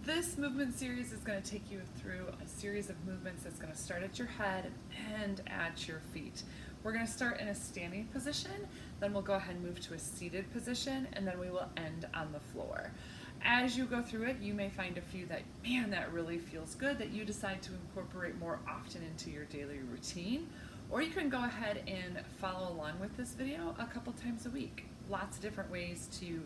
This movement series is going to take you through a series of movements that's going to start at your head and at your feet. We're going to start in a standing position, then we'll go ahead and move to a seated position, and then we will end on the floor. As you go through it, you may find a few that, man, that really feels good, that you decide to incorporate more often into your daily routine. Or you can go ahead and follow along with this video a couple times a week. Lots of different ways to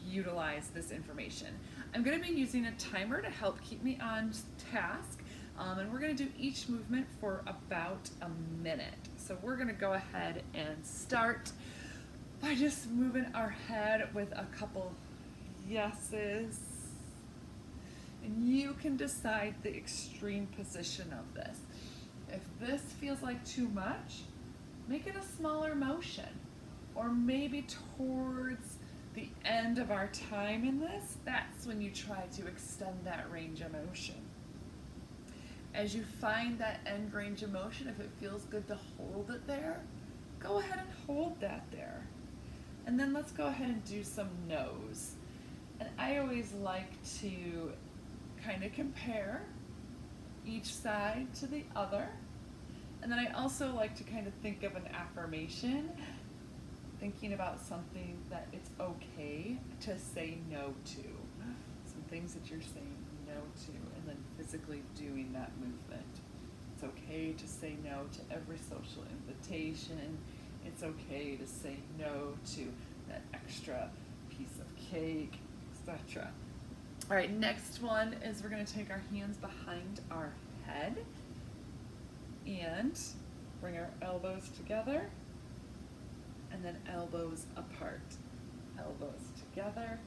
utilize this information. I'm going to be using a timer to help keep me on task, and we're going to do each movement for about a minute. So we're going to go ahead and start by just moving our head with a couple yeses, and you can decide the extreme position of this. If this feels like too much, make it a smaller motion, or maybe towards the end of our time in this, that's when you try to extend that range of motion. As you find that end range of motion, if it feels good to hold it there, go ahead and hold that there. And then let's go ahead and do some no's. And I always like to kind of compare each side to the other. And then I also like to kind of think of an affirmation, thinking about something that it's okay to say no to. Some things that you're saying no to, and then physically doing that movement. It's okay to say no to every social invitation. It's okay to say no to that extra piece of cake, etc. All right, next one is we're going to take our hands behind our head and bring our elbows together and then elbows apart. Elbows together,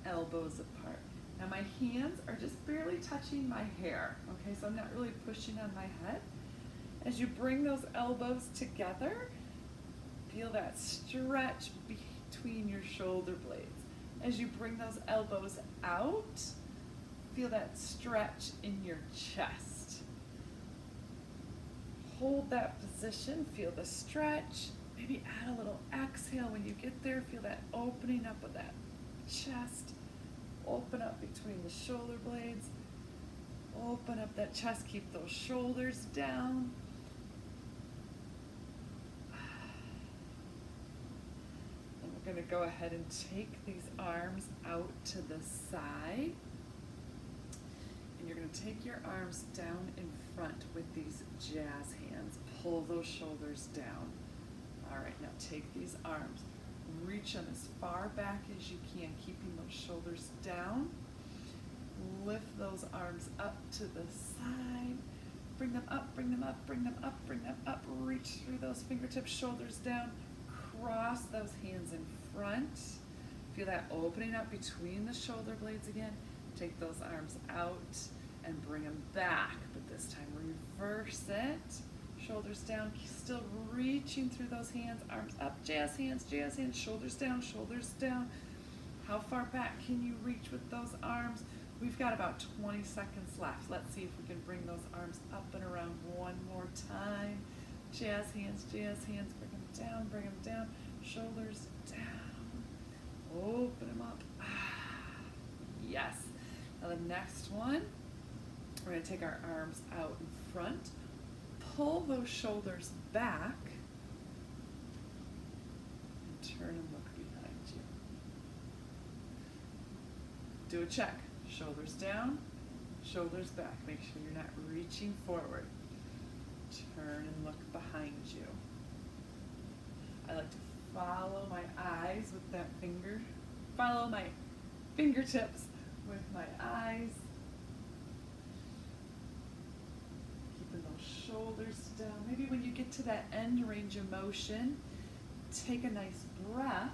elbows apart. Now my hands are just barely touching my hair, okay, so I'm not really pushing on my head. As you bring those elbows together, feel that stretch between your shoulder blades. As you bring those elbows out, feel that stretch in your chest. Hold that position, feel the stretch. Maybe add a little exhale when you get there. Feel that opening up of that chest. Open up between the shoulder blades. Open up that chest, keep those shoulders down. And we're going to go ahead and take these arms out to the side. And you're going to take your arms down in front with these jazz hands. Pull those shoulders down. All right, now take these arms, reach them as far back as you can, keeping those shoulders down. Lift those arms up to the side. Bring them up, bring them up, bring them up, bring them up. Reach through those fingertips, shoulders down. Cross those hands in front. Feel that opening up between the shoulder blades again. Take those arms out and bring them back, but this time reverse it. Shoulders down, still reaching through those hands, arms up, jazz hands, shoulders down, shoulders down. How far back can you reach with those arms? We've got about 20 seconds left. Let's see if we can bring those arms up and around one more time. Jazz hands, bring them down, shoulders down. Open them up. Yes. Now the next one, we're going to take our arms out in front. Pull those shoulders back and turn and look behind you. Do a check. Shoulders down, shoulders back. Make sure you're not reaching forward. Turn and look behind you. I like to follow my eyes with that finger. Follow my fingertips with my eyes. Shoulders down. Maybe when you get to that end range of motion, take a nice breath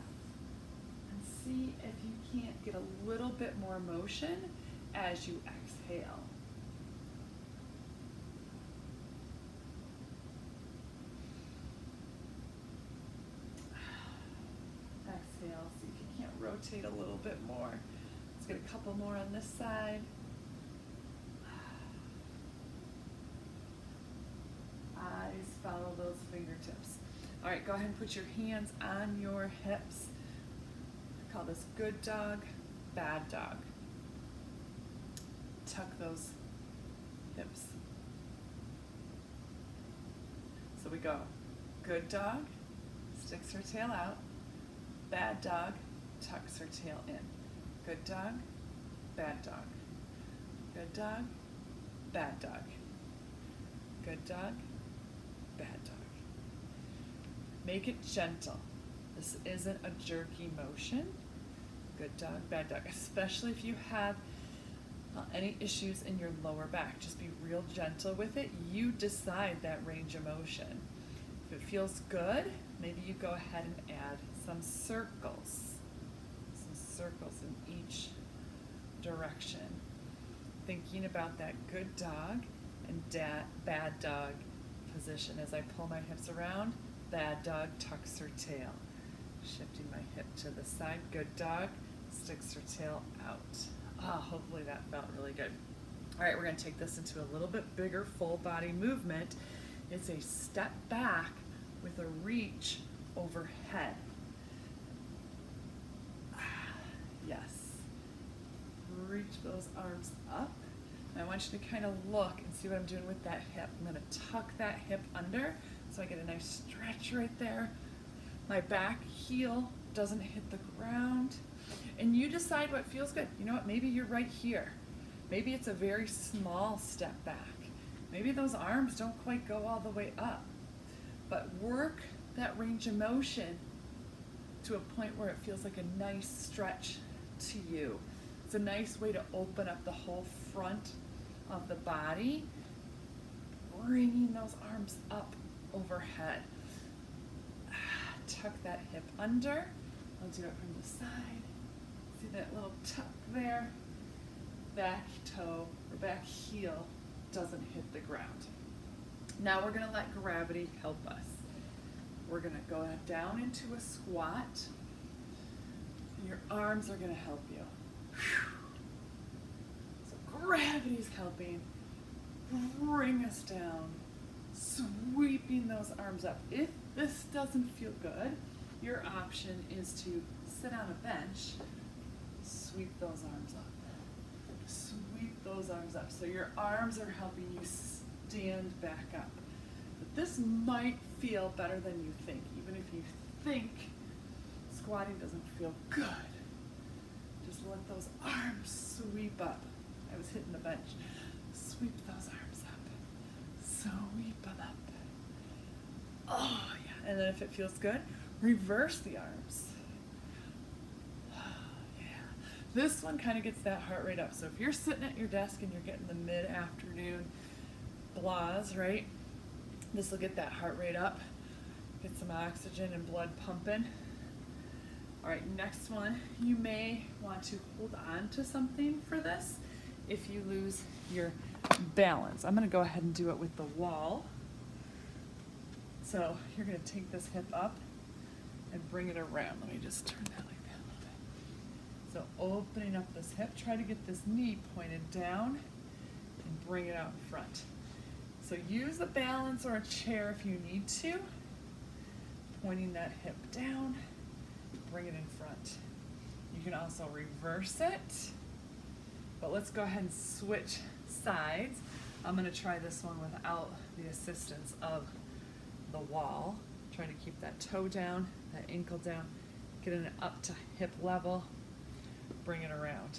and see if you can't get a little bit more motion as you exhale. Exhale, see if you can't rotate a little bit more. Let's get a couple more on this side. Follow those fingertips. All right, go ahead and put your hands on your hips. I call this good dog, bad dog. tuck those hips. So we go, good dog, sticks her tail out, bad dog, tucks her tail in. Good dog, bad dog. Good dog, bad dog. Good dog, bad dog. Make it gentle. This isn't a jerky motion. Good dog, bad dog, especially if you have any issues in your lower back. Just be real gentle with it. You decide that range of motion. If it feels good, maybe you go ahead and add some circles. Some circles in each direction. Thinking about that good dog and bad dog position. As I pull my hips around, bad dog tucks her tail. Shifting my hip to the side, good dog sticks her tail out. Hopefully that felt really good. All right, we're gonna take this into a little bit bigger full body movement. It's a step back with a reach overhead. Yes. Reach those arms up. And I want you to kind of look and see what I'm doing with that hip. I'm gonna tuck that hip under so I get a nice stretch right there. My back heel doesn't hit the ground. And you decide what feels good. You know what, maybe you're right here. Maybe it's a very small step back. Maybe those arms don't quite go all the way up. But work that range of motion to a point where it feels like a nice stretch to you. It's a nice way to open up the whole front of the body, bringing those arms up overhead. Tuck that hip under. I'll do it from the side. See that little tuck there? Back toe or back heel doesn't hit the ground. Now we're gonna let gravity help us. We're gonna go down into a squat. Your arms are gonna help you. So gravity's helping bring us down, sweeping those arms up. If this doesn't feel good, your option is to sit on a bench, sweep those arms up. Sweep those arms up. So your arms are helping you stand back up. But this might feel better than you think, even if you think squatting doesn't feel good. Just let those arms sweep up. I was hitting the bench. Sweep those arms up. Sweep them up. Oh, yeah. And then if it feels good, reverse the arms. Yeah. This one kind of gets that heart rate up. So if you're sitting at your desk and you're getting the mid-afternoon blahs, right? This will get that heart rate up. Get some oxygen and blood pumping. All right, next one. You may want to hold on to something for this if you lose your balance. I'm gonna go ahead and do it with the wall. So you're gonna take this hip up and bring it around. Let me just turn that like that a little bit. So opening up this hip, try to get this knee pointed down and bring it out in front. So use a balance or a chair if you need to. Pointing that hip down, bring it in front. You can also reverse it, but let's go ahead and switch sides. I'm gonna try this one without the assistance of the wall. Try to keep that toe down, that ankle down, getting it up to hip level, bring it around.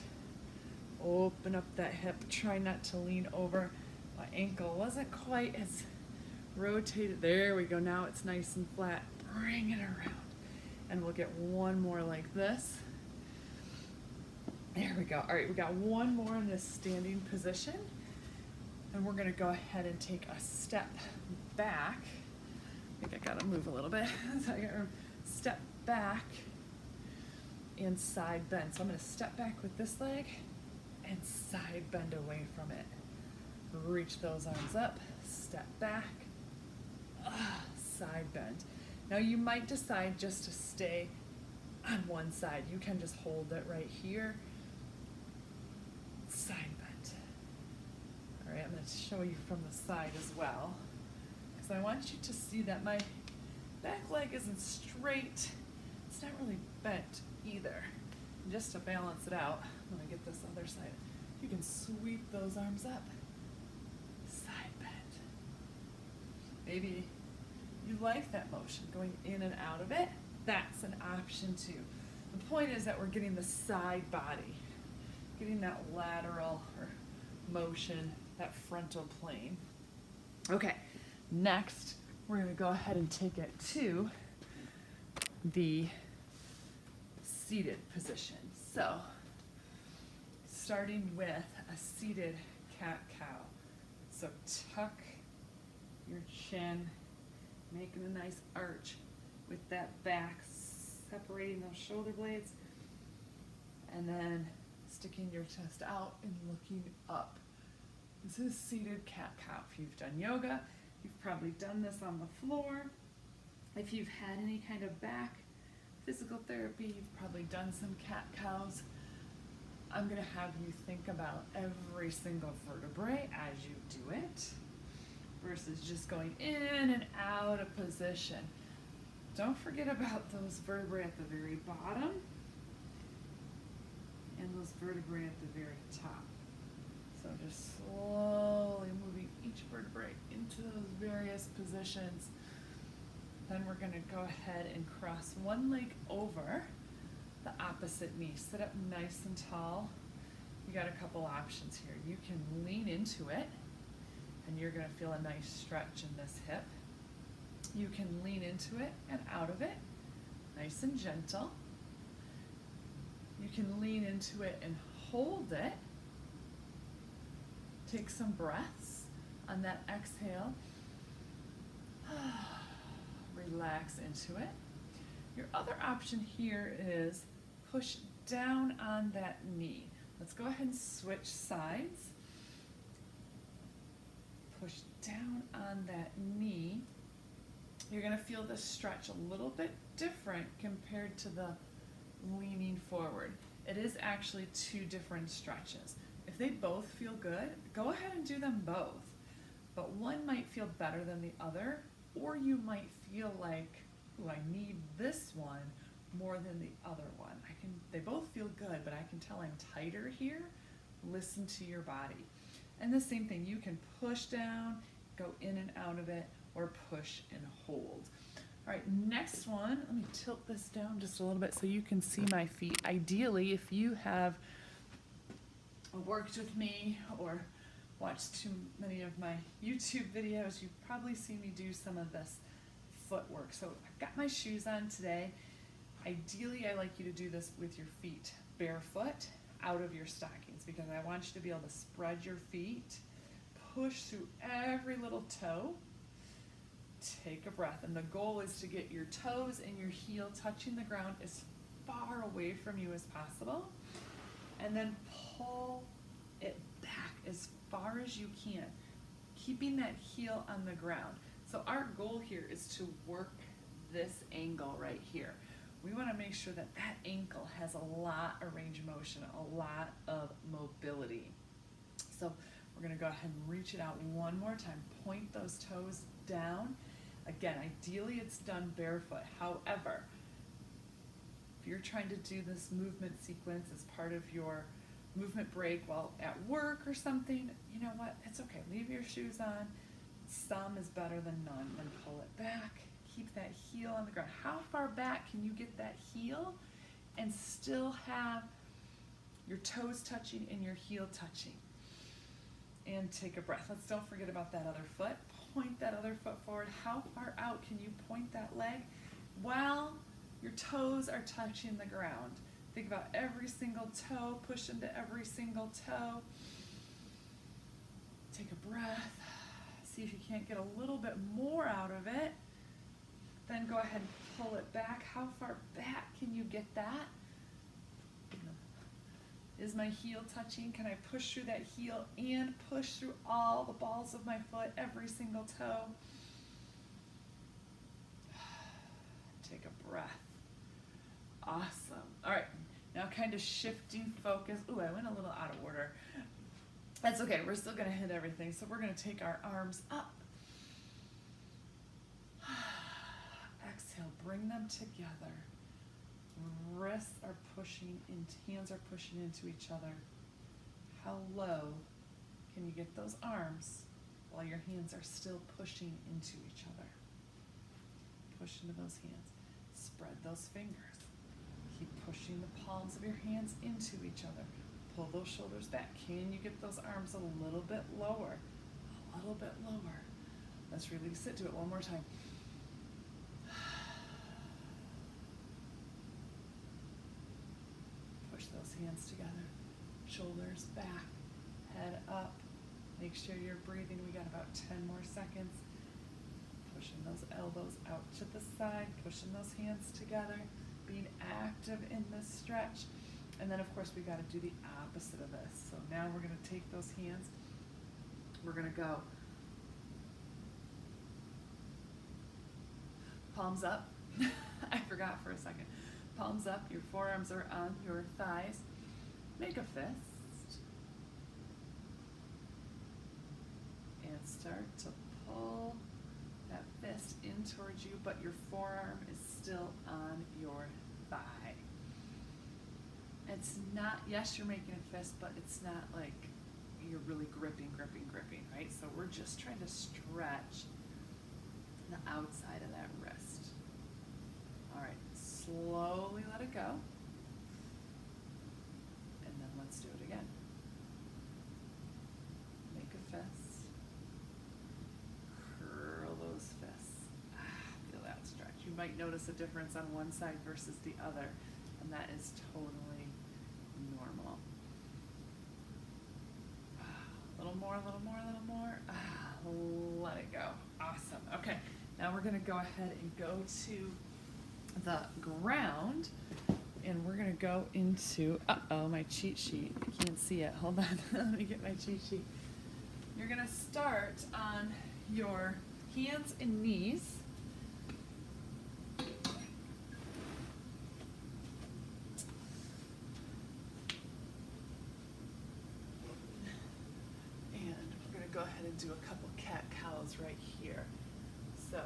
Open up that hip, try not to lean over. My ankle wasn't quite as rotated. There we go, now it's nice and flat. Bring it around. And we'll get one more like this. There we go. All right, we got one more in this standing position. And we're gonna go ahead and take a step back. I think I gotta move a little bit. So I gotta step back and side bend. So I'm gonna step back with this leg and side bend away from it. Reach those arms up, step back, side bend. Now you might decide just to stay on one side. You can just hold it right here, side bend. All right, I'm gonna show you from the side as well, because I want you to see that my back leg isn't straight. It's not really bent either. And just to balance it out, I'm gonna get this other side. You can sweep those arms up. Side bend. Maybe you like that motion, going in and out of it. That's an option too. The point is that we're getting the side body, getting that lateral or motion, that frontal plane. Okay, next we're going to go ahead and take it to the seated position. So, starting with a seated cat-cow. So tuck your chin, making a nice arch with that back, separating those shoulder blades, and then sticking your chest out and looking up. This is seated cat-cow. If you've done yoga, you've probably done this on the floor. If you've had any kind of back physical therapy, you've probably done some cat-cows. I'm going to have you think about every single vertebrae as you do it versus just going in and out of position. Don't forget about those vertebrae at the very bottom and those vertebrae at the very top. So just slowly moving each vertebrae into those various positions. Then we're going to go ahead and cross one leg over the opposite knee. Sit up nice and tall. You got a couple options here. You can lean into it, and you're going to feel a nice stretch in this hip. You can lean into it and out of it, nice and gentle. You can lean into it and hold it. Take some breaths on that exhale. Relax into it. Your other option here is push down on that knee. Let's go ahead and switch sides. Push down on that knee. You're going to feel this stretch a little bit different compared to the leaning forward. It is actually two different stretches. If they both feel good, go ahead and do them both. But one might feel better than the other, or you might feel like, ooh, I need this one more than the other one. They both feel good, but I can tell I'm tighter here. Listen to your body. And the same thing, you can push down, go in and out of it, or push and hold. All right, next one, let me tilt this down just a little bit so you can see my feet. Ideally, if you have worked with me or watched too many of my YouTube videos, you've probably seen me do some of this footwork. So I've got my shoes on today. Ideally, I like you to do this with your feet barefoot out of your stockings because I want you to be able to spread your feet, push through every little toe, take a breath. And the goal is to get your toes and your heel touching the ground as far away from you as possible. And then pull it back as far as you can, keeping that heel on the ground. So our goal here is to work this angle right here. We want to make sure that that ankle has a lot of range of motion, a lot of mobility. So we're going to go ahead and reach it out one more time. Point those toes down. Again, ideally it's done barefoot. However, if you're trying to do this movement sequence as part of your movement break while at work or something, you know what? It's okay. Leave your shoes on. Some is better than none. Then pull it back. Keep that heel on the ground. How far back can you get that heel and still have your toes touching and your heel touching? And take a breath. Don't forget about that other foot. Point that other foot forward. How far out can you point that leg while your toes are touching the ground? Think about every single toe. Push into every single toe. Take a breath. See if you can't get a little bit more out of it. Then go ahead and pull it back. How far back can you get that? Is my heel touching? Can I push through that heel and push through all the balls of my foot, every single toe? Take a breath. Awesome. All right, now kind of shifting focus. Ooh, I went a little out of order. That's okay, we're still gonna hit everything. So we're gonna take our arms up. Exhale, bring them together. Wrists are pushing, hands are pushing into each other. how low can you get those arms while your hands are still pushing into each other. Push into those hands. Spread those fingers. Keep pushing the palms of your hands into each other. Pull those shoulders back. Can you get those arms a little bit lower? A little bit lower. Let's release it. Do it one more time. Push those hands together. Shoulders back. Head up. Make sure you're breathing. We got about 10 more seconds. Pushing those elbows out to the side. Pushing those hands together. Being active in this stretch. And then of course we got to do the opposite of this. So now we're going to take those hands. We're going to go palms up. I forgot for a second. Palms up. Your forearms are on your thighs. Make a fist. And start to pull that fist in towards you, but your forearm is still on your thigh. It's not, yes, you're making a fist, but it's not like you're really gripping, right? So we're just trying to stretch the outside of that wrist. All right, slowly let it go. And then let's do it again. Make a fist. Curl those fists. Feel that stretch. You might notice a difference on one side versus the other, and that is totally normal. A little more, a little more, a little more. Let it go. Awesome. Okay, now we're going to go ahead and go to the ground, and we're going to go into, my cheat sheet. I can't see it. Hold on. Let me get my cheat sheet. You're going to start on your hands and knees. Go ahead and do a couple cat-cows right here. So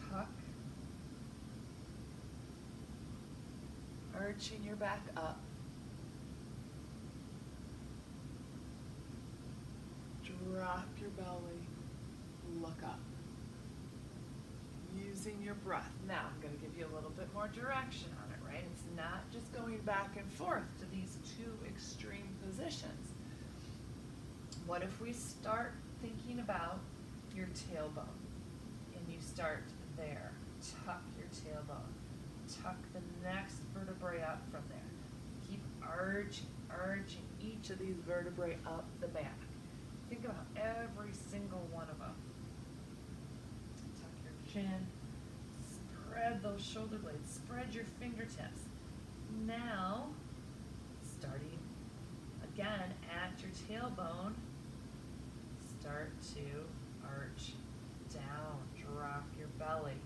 tuck, arching your back up, drop your belly, look up, using your breath. Now I'm going to give you a little bit more direction on it, right? It's not just going back and forth to these two extreme positions. What if we start thinking about your tailbone, and you start there, tuck your tailbone, tuck the next vertebrae up from there. Keep arching each of these vertebrae up the back. Think about every single one of them. Tuck your chin, spread those shoulder blades, spread your fingertips. Now, starting again at your tailbone, start to arch down, drop your belly.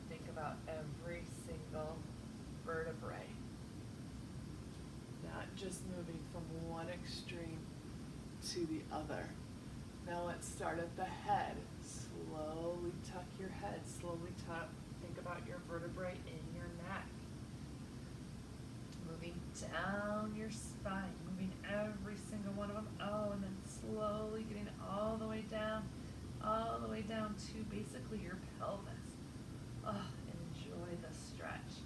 Think about every single vertebrae. Not just moving from one extreme to the other. Now let's start at the head. Slowly tuck your head, slowly tuck. Think about your vertebrae in your neck. Moving down your spine, moving every single one of them. Oh, and then slowly getting all the way down to basically your pelvis. Oh, enjoy the stretch.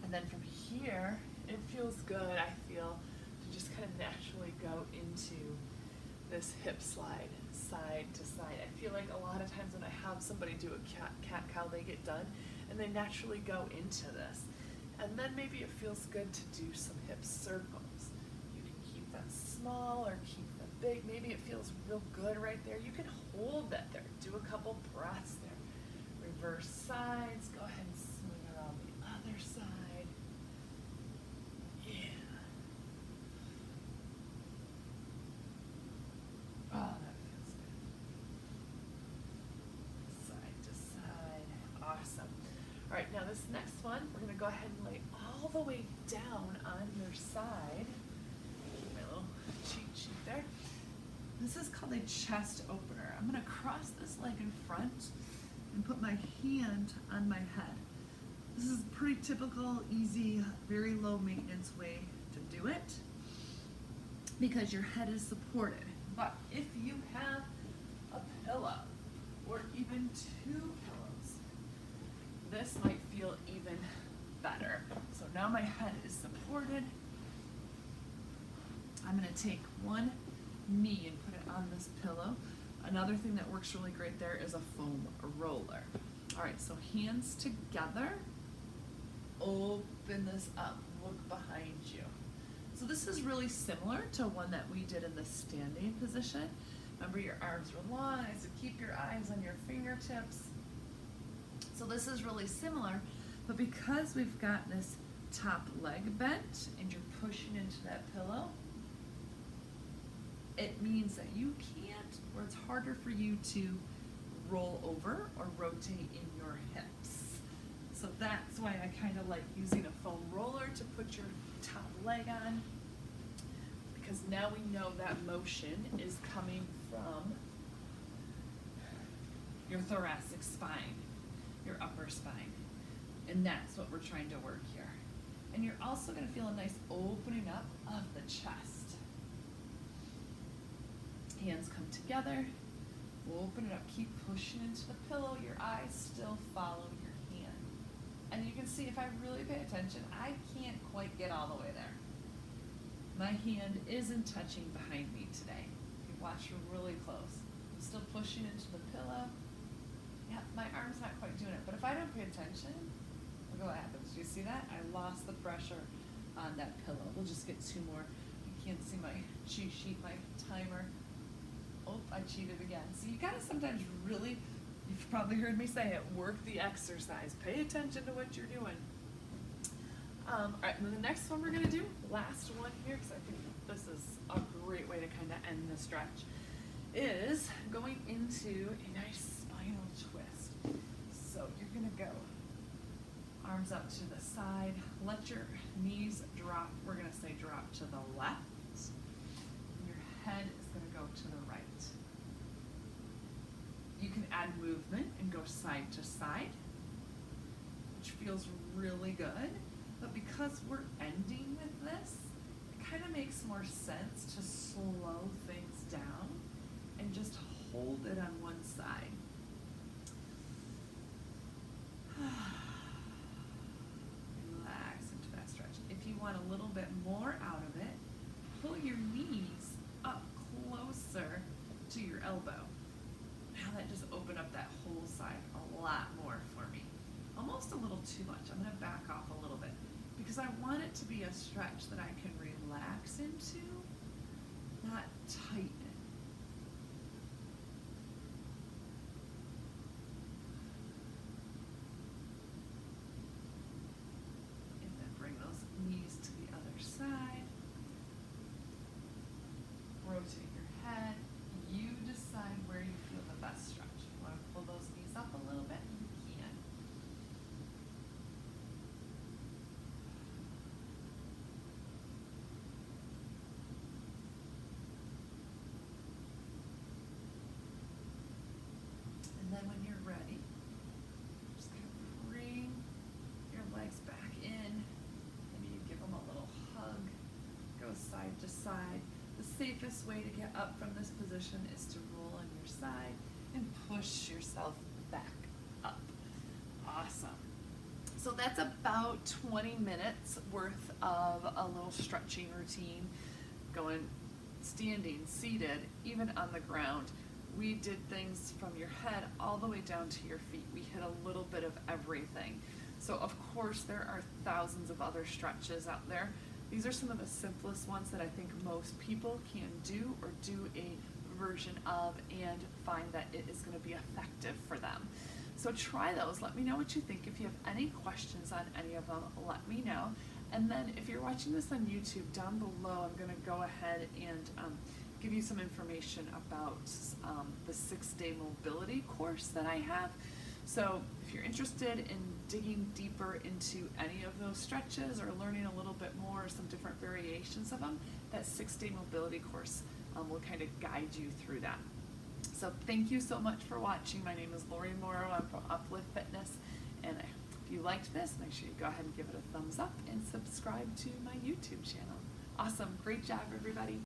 And then from here, it feels good, I feel, to just kind of naturally go into this hip slide, side to side. I feel like a lot of times when I have somebody do a cat-cow, they get done, and they naturally go into this. And then maybe it feels good to do some hip circles. You can keep that small or keep them big. Maybe it feels real good right there. You can hold that there. Do a couple breaths there. Reverse sides. Go ahead and swing around the other side. Yeah. Oh, that feels good. Side to side. Awesome. All right, now this next one, we're going to go ahead and lay all the way down on your side. Keep my little cheat sheet there. This is called a chest opener. I'm going to cross this leg in front and put my hand on my head. This is a pretty typical, easy, very low maintenance way to do it. because your head is supported. But if you have a pillow or even two pillows, this might feel even better. So now my head is supported. I'm going to take one knee and put it on this pillow. Another thing that works really great there is a foam roller. All right, so hands together. Open this up. Look behind you. So this is really similar to one that we did in the standing position. Remember, your arms were long, so keep your eyes on your fingertips. So this is really similar, but because we've got this top leg bent and you're pushing into that pillow, it means that you can't, or it's harder for you to roll over or rotate in your hips. So that's why I kind of like using a foam roller to put your top leg on, because now we know that motion is coming from your thoracic spine, your upper spine, and that's what we're trying to work here. And you're also going to feel a nice opening up of the chest. Hands come together, open it up, keep pushing into the pillow, your eyes still follow your hand. And you can see if I really pay attention, I can't quite get all the way there. My hand isn't touching behind me today. You watch really close. I'm still pushing into the pillow. Yeah, my arm's not quite doing it, but if I don't pay attention, look what happens. Do you see that? I lost the pressure on that pillow. We'll just get two more. You can't see my cheat sheet, my timer. Oh, I cheated again. So you gotta sometimes really, you've probably heard me say it, work the exercise. Pay attention to what you're doing. All right, and then the next one we're gonna do, last one here, because I think this is a great way to kind of end the stretch, is going into a nice spinal twist. So you're gonna go arms up to the side, let your knees drop. We're gonna say drop to the left. Your head is gonna go to the right. You can add movement and go side to side, which feels really good. But because we're ending with this, it kind of makes more sense to slow things down and just hold it on one side. Relax into that stretch. If you want a little bit more out of it, pull your knees up closer to your elbow. Now that just opened up that whole side a lot more for me. Almost a little too much. I'm gonna back off a little bit because I want it to be a stretch that I can relax into, not tighten. And then bring those knees to the other side. Rotate your head. You decide where you feel the best stretch. If you want to pull those knees up a little bit, you can. And then when you're ready, just kind of bring your legs back in. Maybe you give them a little hug. Go side to side. The safest way to get up from this position is to roll on your side and push yourself back up. Awesome. So that's about 20 minutes worth of a little stretching routine, going standing, seated, even on the ground. We did things from your head all the way down to your feet. We hit a little bit of everything. So of course there are thousands of other stretches out there. These are some of the simplest ones that I think most people can do or do a version of and find that it is going to be effective for them. So try those. Let me know what you think. If you have any questions on any of them, let me know. And then if you're watching this on YouTube, down below I'm going to go ahead and give you some information about the 6-day mobility course that I have. So if you're interested in digging deeper into any of those stretches or learning a little bit more, some different variations of them, that 6-day mobility course will kind of guide you through that. So thank you so much for watching. My name is Lori Morrow. I'm from Uplift Fitness. And if you liked this, make sure you go ahead and give it a thumbs up and subscribe to my YouTube channel. Awesome. Great job, everybody.